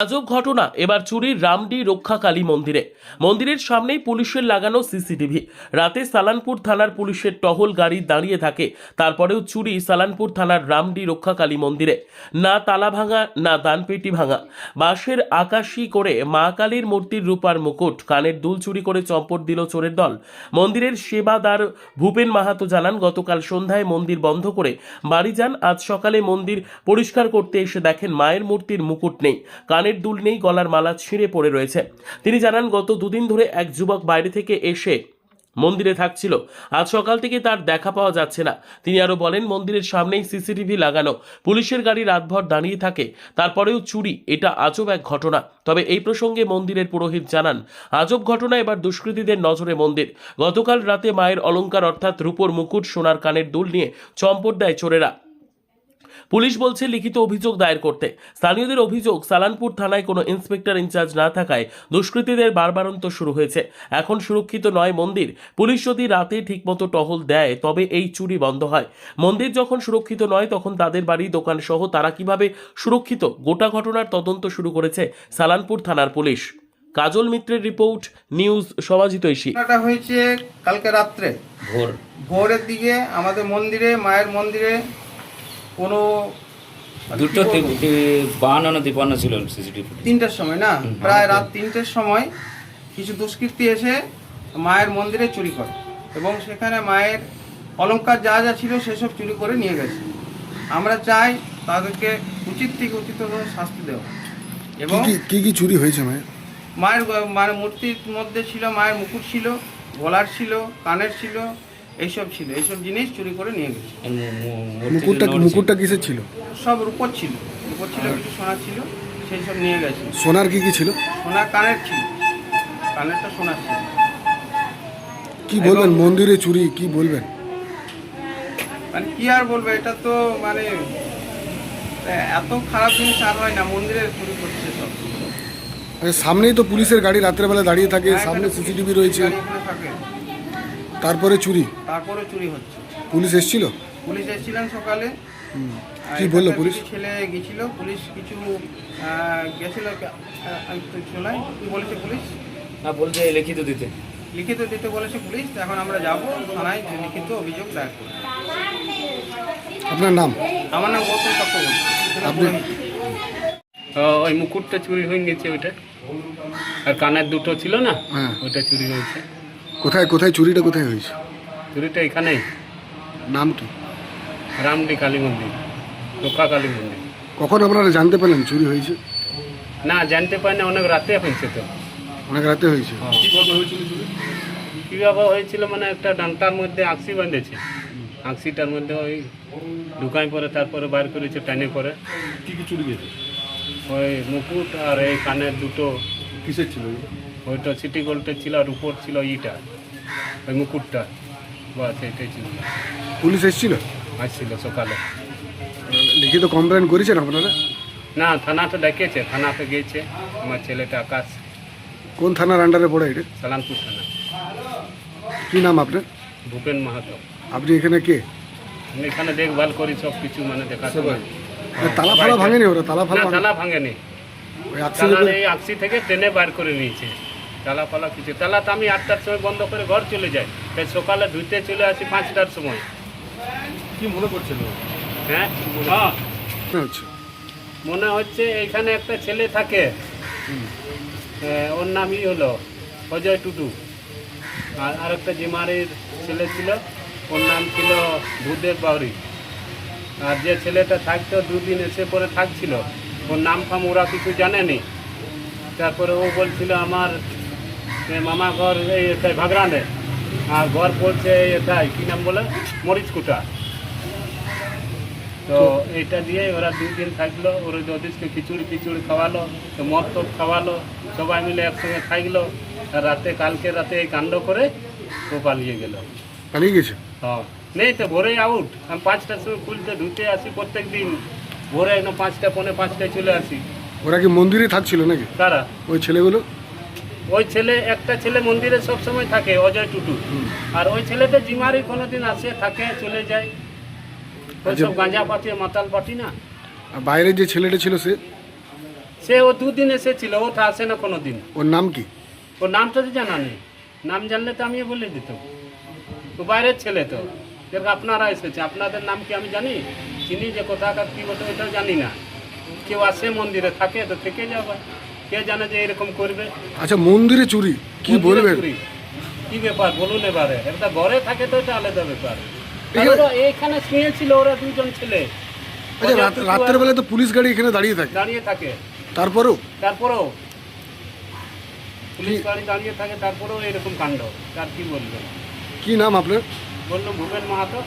আজব ঘটনা এবার চুরির রামডি রক্ষাকালী মন্দিরে। মন্দিরের সামনেই পুলিশের লাগানো সিসিটিভি। রাতে সালানপুর থানার পুলিশের টহল গাড়ি দাঁড়িয়ে থাকে, তারপরেও চুরি সালানপুর থানার রামডি রক্ষাকালী মন্দিরে। না তালা ভাঙা, না দানপেটি ভাঙা। বাঁশের আকাশি করে মা কালীর মূর্তির রূপার মুকুট, কানের দুল চুরি করে চম্পট দিল চোরের দল। মন্দিরের সেবাদার ভূপেন মাহাতো জানান, গতকাল সন্ধ্যায় মন্দির বন্ধ করে বাড়ি যান। আজ সকালে মন্দির পরিষ্কার করতে এসে দেখেন মায়ের মূর্তির মুকুট নেই, কানের দুল নেই, গলার মালা ছিঁড়ে পড়ে রয়েছে। তিনি জানান, গত দুদিন ধরে এক যুবক বাইরে থেকে এসে মন্দিরে থাকছিল। আজ সকাল থেকে তার দেখা পাওয়া যাচ্ছে না। তিনি আরো বলেন, মন্দিরের সামনেই সিসিটিভি লাগানো, পুলিশের গাড়ি রাতভর দাঁড়িয়ে থাকে, তারপরেও চুরি। এটা আজব এক ঘটনা। তবে এই প্রসঙ্গে মন্দিরের পুরোহিত জানান, আজব ঘটনা এবার দুষ্কৃতীদের নজরে মন্দির। গতকাল রাতে মায়ের অলংকার অর্থাৎ রূপোর মুকুট, সোনার কানের দুল নিয়ে চম্পট দেয় চোরেরা। পুলিশ বলছে লিখিত অভিযোগ দায়ের করতে। স্থানীয়দের অভিযোগ, সালানপুর থানায় কোনো ইন্সপেক্টর ইনচার্জ না থাকায় দুষ্কৃতীদের বারবারন্ত শুরু হয়েছে। এখন সুরক্ষিত নয় মন্দির। পুলিশ যদি রাতে ঠিকমতো টহল দেয় তবে এই চুরি বন্ধ হয়। মন্দির যখন সুরক্ষিত নয় তখন তাদের বাড়ি, দোকান সহ তারা কিভাবে সুরক্ষিত? গোটা ঘটনার তদন্ত শুরু করেছে সালানপুর থানার পুলিশ। কাজল মিত্রের রিপোর্ট, নিউজ সমাজিত ঐশী। ঘটনাটা হয়েছে কালকে রাত্রে ভোরের দিকে আমাদের মন্দিরে, মায়ের মন্দিরে কোনো দুটো 52 না 53 ছিল সিসিটিভি। 3টার সময় না, প্রায় রাত 3টার সময় কিছু দুষ্কৃতী এসে মায়ের মন্দিরে চুরি করে এবং সেখানে মায়ের অলংকার যা যা ছিল সেসব চুরি করে নিয়ে গেছে। আমরা চাই তাদেরকে উচিত থেকে উচিতভাবে শাস্তি দেওয়া। এবং কি চুরি হয়েছে মায়ের মূর্তির মধ্যে ছিল মায়ের মুকুট ছিল, গলার ছিল, কানের ছিল, এইসব ছিল। এইসব জিনিস চুরি করে নিয়ে গেছে। মুকুটটা কিসের ছিল? সব রূপোর ছিল, কিছু সোনা ছিল, সেই সব নিয়ে গেছে। সোনার কি ছিল? সোনার কানের ছিল, কানেরটা সোনার ছিল। কি বলবেন মন্দিরে চুরি, কি বলবেন? মানে কি আর বলবো, এটা তো মানে এত খারাপ জিনিস আর হয় না। মন্দিরে চুরি করছে সব। সামনেই তো পুলিশের গাড়ি রাত্রেবেলা দাঁড়িয়ে থাকে, সামনে সিসিটিভি রয়েছে, তারপরে চুরি হচ্ছে। পুলিশ এসেছিল? পুলিশ এসেছিলেন সকালে। কি বললো পুলিশ? ছেলে গেছিল, পুলিশ কিছু গেছিল। কি বলেছে পুলিশ? না, বলছে লিখিত দিতে বলেছে পুলিশ। এখন আমরা যাব থানায়, লিখিত অভিযোগ দায়ের করব। আপনার নাম? আমার নাম গৌতম চক্রবর্তী। আপনি? ওই মুকুটটা চুরি হয়ে গেছে ওইটা, আর কানের দুটো ছিল না, হ্যাঁ, ওইটা চুরি হয়েছে। কোথায় চুরিটা কোথায় হয়েছে? চুরিটা এখানেই, নাম কি? রামডি কালী মন্দির, রক্ষা কালী মন্দির। কখন আপনারা জানতে পারলেন চুরি হয়েছে? না, জানতে পারি না, অনেক রাতে হয়েছে তো। অনেক রাতে হয়েছে। কীভাবে হয়েছিল মানে একটা ডান্টার মধ্যে আকসি বাঁধেছে, আকসিটার মধ্যে ওই ঢুকাই পরে তারপরে বাইর করেছে টানে করে। কি চুরি গেছে? ওই মুকুট আর এই কানের দুটো। কিসের ছিল? ওইটা সিটি গোল্ডের ছিল, আর উপর ছিল ইটা, ওই মুকুটটা। বাস এটাই ছিল। পুলিশ এসেছিল? আসছিল সকালে। লিখিত কমপ্লেন করেছেন আপনারা? না, থানাতে ডেকেছে, থানাতে গিয়েছে আমার ছেলেটা আকাশ। কোন থানার আন্ডারে পড়ে এটা? সালানপুর থানা। কি নাম আপনার? ভূপেন মাহাতো। আপনি এখানে কে? আমি এখানে দেখভাল করি, সব কিছু মানে দেখাশোনা। তালা ফালা ভাঙেনি ওরা? তালা ফালা তালা ভাঙেনি, ওই আকসি তালা এই আকসি থেকে ট্রেনে বার করে নিয়েছে। তালা ফালা কিছু, তালা তো আমি 8টার সময় বন্ধ করে ঘর চলে যাই, তাই সকালে ধুইতে চলে আসি 5টার সময়। কি মনে করছেন? হ্যাঁ, হচ্ছে মনে হচ্ছে এখানে একটা ছেলে থাকে, ওর নামই হলো অজয় টুটু। আর আরেকটা জিমারির ছেলে ছিল, ওর নাম ছিল ভূদেব বাউরি। আর যে ছেলেটা থাকতো 2 দিন এসে পরে থাকছিল, ওর নাম ফাম ওরা কিছু জানেনি। তারপরে ও বলছিল আমার মামা ঘর এই এটাই ভাগরানে, আর ঘর পড়ছে এটাই কী নাম বলে মরিচকুটা। তো এইটা দিয়ে ওরা 2 দিন থাকলো। ওর ওদেরকে খিচুড়ি খাওয়ালো, তো মদ টদ খাওয়ালো, সবাই মিলে একসঙ্গে থাকলো। আর কালকে রাতে এই কাণ্ড করে ও পালিয়ে গেল। পালিয়ে গেছে? হ্যাঁ, নেই তো, ভোরে আউট। আমি 5টার সময় খুলতে ধুতে আসি প্রত্যেক দিন, ভোরে একদম 5টা পৌনে 5টায় চলে আসি। ওরা কি মন্দিরে থাকছিল নাকি? কারা? ওই ছেলেগুলো? ওই ছেলে, একটা ছেলে মন্দিরে সব সময় থাকে, অজয় টুটু। আর ওই ছেলেটা জিমারি কোনোদিন আসে, থাকে, চলে যায়। ওই সব গাঁজা পাতি, মাতাল পাতি না। বাইরে যে ছেলেটা ছিল সে? সে ও দুদিন এসেছিল, ওটা আসে না কোনো দিন। ওর নাম কি? ওর নামটা তো জানা নেই, নাম জানলে তো আমি বলে দিত। ও বাইরের ছেলে তো, যেরকম আপনারা এসেছে, আপনাদের নাম কি আমি জানি, চিনি যে কোথাকার কী বলতে, ওইটাও জানি না। কেউ আসে মন্দিরে থাকে তো থেকে যাবে, কে জানে যে এরকম করবে। আচ্ছা, মন্দিরে চুরি, কি মন্দিরে বলবেন? চুরি, কি ব্যাপার বলুন এবারে? একটা ঘরে থাকে তো এটা আলাদা ব্যাপার। এই- ওরা এইখানে শুয়েছিল, ওরা দুজন ছেলে আচ্ছা, রাতের বেলায় তো পুলিশ গাড়ি এখানে দাঁড়িয়ে থাকে, দাঁড়িয়ে থাকে, তারপরেও তারপরেও পুলিশ গাড়ি দাঁড়িয়ে থাকে, তারপরেও এরকম কাণ্ড। তার কি বলবো? কি নাম আপনার? বললো ভূপেন মাহাতো।